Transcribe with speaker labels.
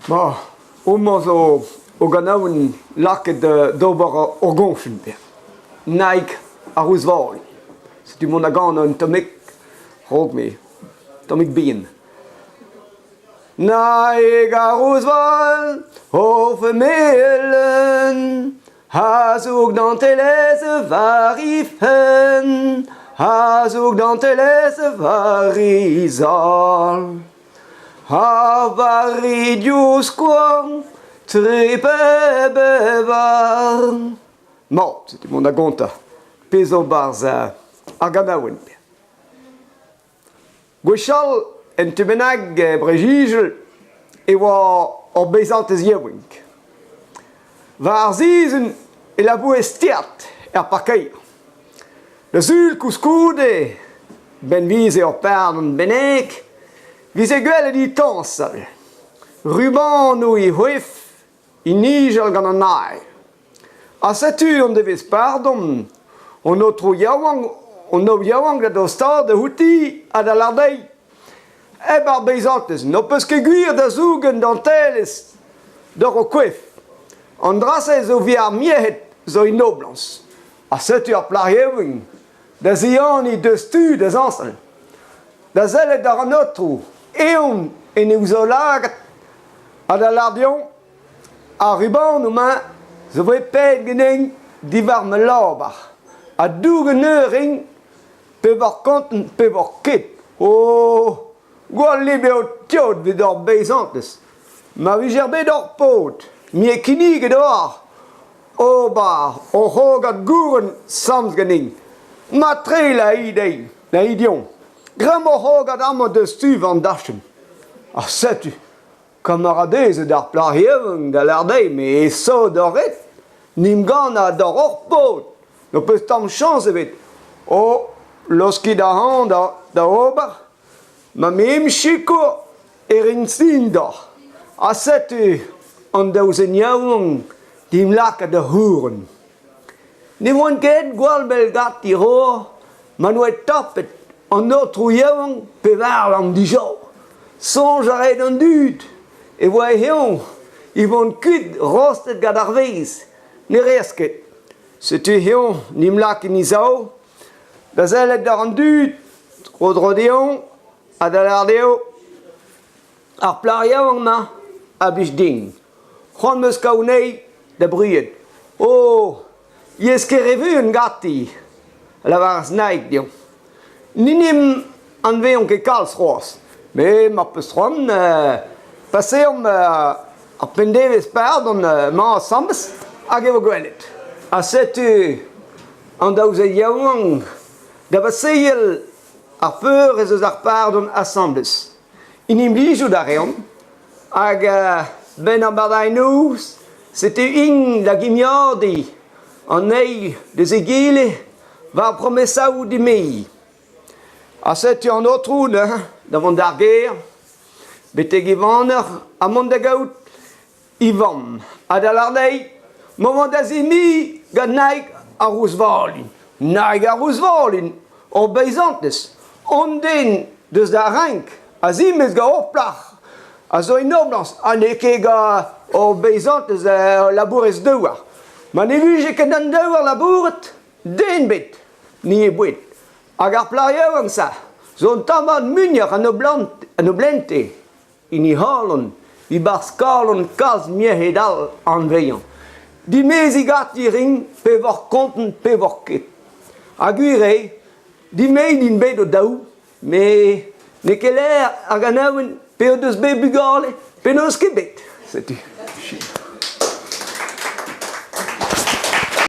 Speaker 1: Ma, o ganaouen laket d'ober o gonfen per. Naik a rousval. Se tu mon a gant an tomik, rog me, tomik bien. Naik a rousval, o vermelen, ha zoek dan te lese varifen, ha zoek dan te lese varizal. Ha varidius quam, tripe bevar. Mo, c'était mon agonta. Peso barza a ganaouen. Gwechal en tubenag brejigel e oa o bezantez yewink. Va ar zizen e la boue stiat parkeir. Le zul kouskoude ben vize o perdon benek, vize gwell di tansal. Ruban ou i hwef, i nijel gant an ai. A setu on devez pardon, on o tro yaouang, on o yaouang da do stad de houti a da lardei. E bar bezantez, no peus ket gwir da zougen danteles d'or o kwef. An drase zo viar miehet zo i noblans. A setu ar plarjeving, da zian i deus tu da zansal. Da zellet dar an otro, eon en eus o lagat a da lardion, a ruban o ma zo voe pet geneng divar me labar. A dougen euring pe var konten pe var ket. Oh, gwal libe o tiod vid or bezantes. Ma vi gerbe d'or pot, mi e kinig d'or. O bar, o hogat gouren sams geneng. Ma tre la idei, la idion. Gram o hogat amo de stu van dachem. A setu, kamaradeze d'ar plarjeveng da lardei, me e so d'oret. Nim gana d'or or pot. No peus tam chans evet. O, loski da han da ober, ma mem chiko rin d'or. A setu, an daouzen yaouang, dim laka da houren. Ne voan ket gwal bel gat i ro, ma noe tapet an otro yaouang pe var an dijou. Sonj a red an dud, e voa eon, i voan kuit rostet gad ar veiz, ne resket. Setu eon, nim lak in izao, da zellet dar an dud, rodrodeon, a da lardeo, ar plar yaouang ma, a bich ding. C'hoant meus kaounei da bruet. Oh, yes ket revu un gati, la var snaik dion. Ninim an veon ket kalz roas, me ma peus c'hoant paseom ar pendevez pardon ma sambes hag evo gwelet. A setu an daouzet yaouang da vaseiel ar peur ez eus ar pardon assembles. Inim lijou da reon, hag ben an bardai nous, c'était ing la gimiardi, an ei de zegile, va promessa ou di mei. A setu an otroun, da vant d'ar ger, beteg ivaner, a mont da gaout, ivan. A da lardei, moment da zemi, gant naik a rousvalin. Naik a rousvalin, o beizantes. On den deus da rank, a zimez ga orplach, a zo in oblans, a ne ket ga o beizantes labourez douar. Ma ne vuje ket an douar labouret, den bet, ni e bouet. Hag ar plarjevang sa, zon tamad munyer an o blente, in i halon, i bar skalon kalz miehet al an veian. Di mezi gati ring, pe vor konten, pe vor ket. Hag ure, di mei din bet o daou, me ne ket l'air hag an aouen, pe o deus bet bugale, pe n'eus ket bet, setu.